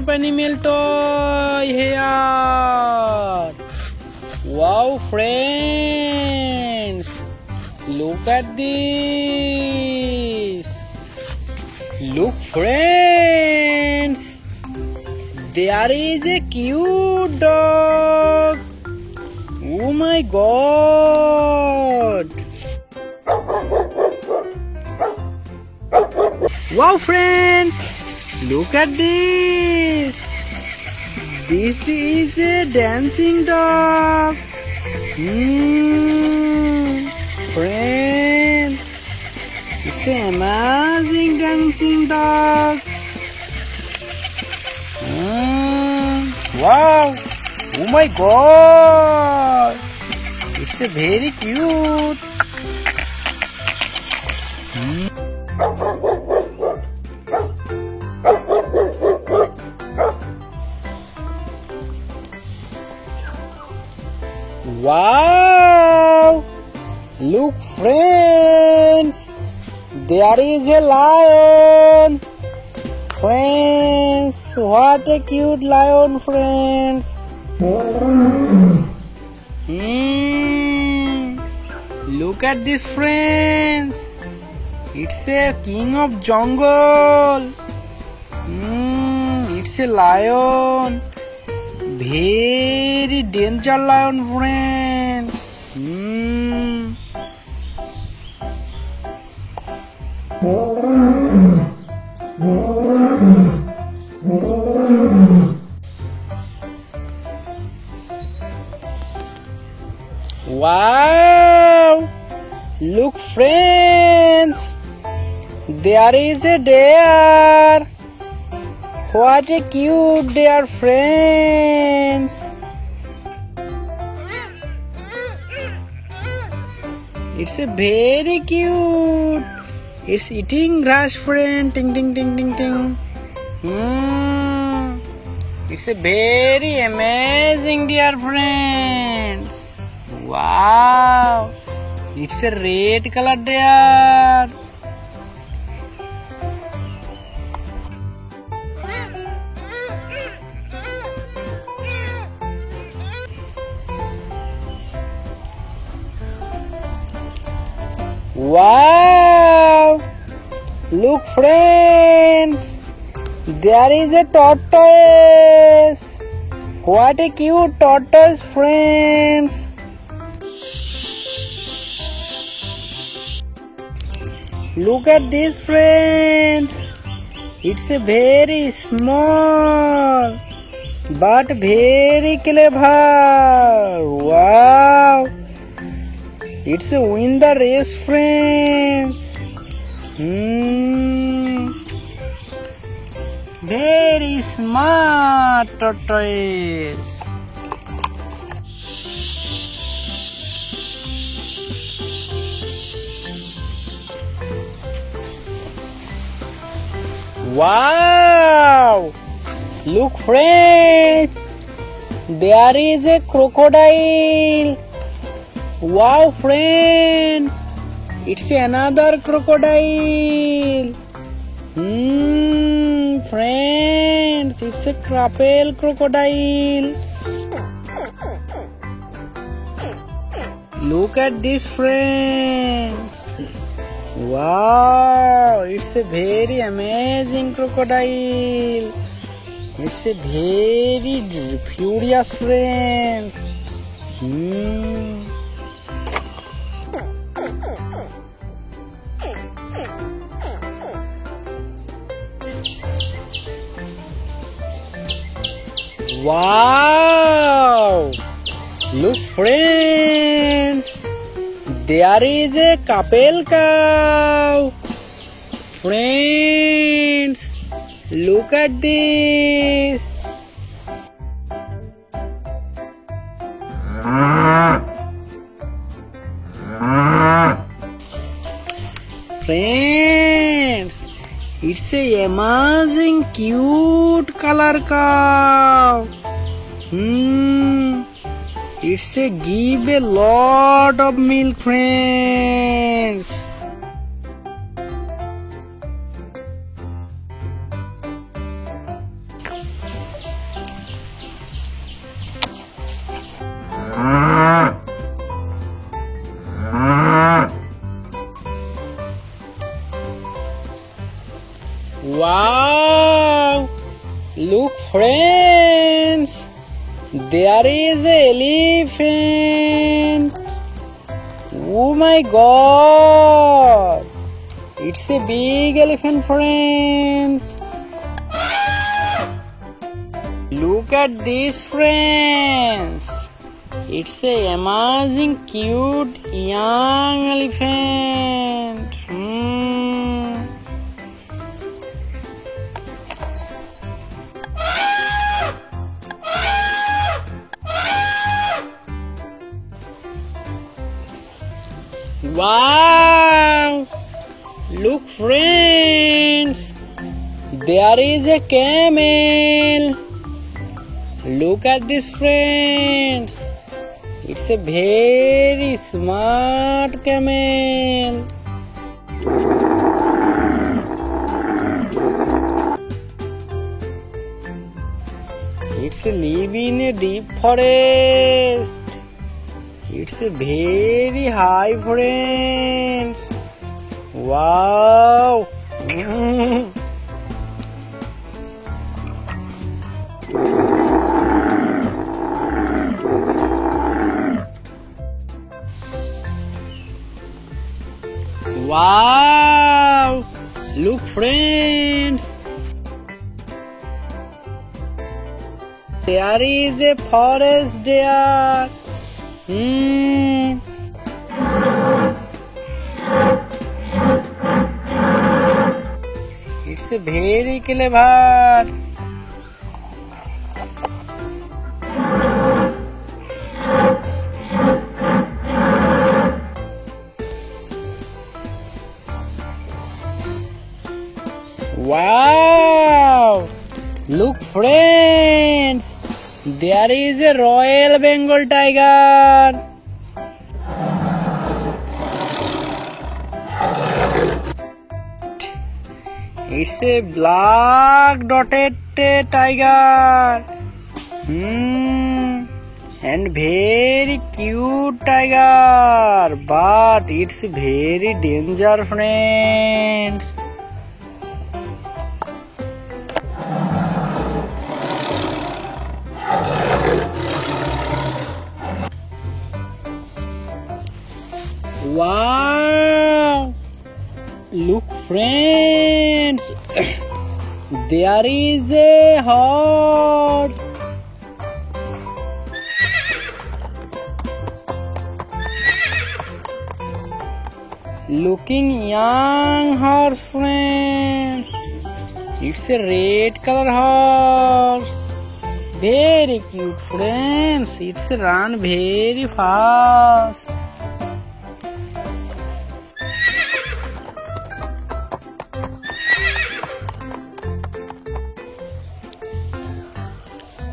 stuffed animal toy here. Wow, friends, look at this. Look, friends, there is a cute dog. Oh my God. Wow, friends, look at this. This is a dancing dog. Friends, it's an amazing dancing dog. Wow, oh my God, it's a very cute. Wow! Look, friends, there is a lion. Friends, what a cute lion, friends. Look at this, friends. It's a king of jungle. It's a lion. Very danger lion, friends. Wow! Look, friends, there is a deer. What a cute deer, friends. It's a very cute. It's eating grass, friend. Ting ting ting ting ting. It's a very amazing deer, friends. Wow! It's a red color deer. Wow! Look, friends, there is a tortoise. What a cute tortoise, friends. Look at this, friends. It's a very small but very clever. Wow! It's a win the race, friends. Very smart tortoise. Wow! Look, friends, there is a crocodile. Wow, friends, it's another crocodile. Friends, it's a kerbau crocodile. Look at this, friends. Wow, it's a very amazing crocodile. It's a very furious, friends. Wow! Look, friends, there is a kerbau cow. Friends, look at this. Friends, it's a amazing cute color cow. It's a give a lot of milk, friends. There is an elephant. Oh my God! It's a big elephant, friends. Look at this, friends. It's a amazing, cute, young elephant. Wow! Look, friends. There is a camel. Look at this, friends. It's a very smart camel. It's live in a deep forest. It's a very high, friends. Wow. Wow! Look, friends. There is a forest there. It's a very clever. Wow! Look, friends. There is a Royal Bengal tiger. It's a black dotted tiger. And very cute tiger. But it's very dangerous, friends. Wow! Look, friends. There is a horse. Looking young horse, friends. It's a red color horse. Very cute, friends. It's run very fast.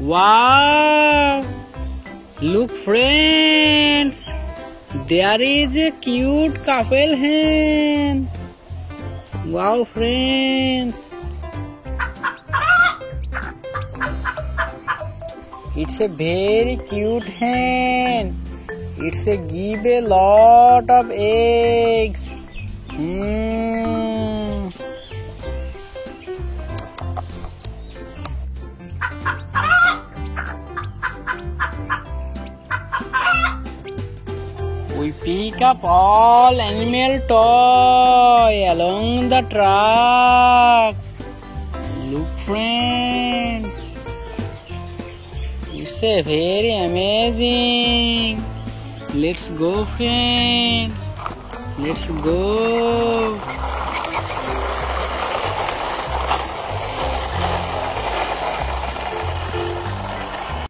Wow! Look, friends. There is a cute couple hen. Wow, friends. It's a very cute hen. It's a give a lot of eggs. We pick up all animal toy along the track. Look, friends. It's a very amazing. Let's go, friends. Let's go.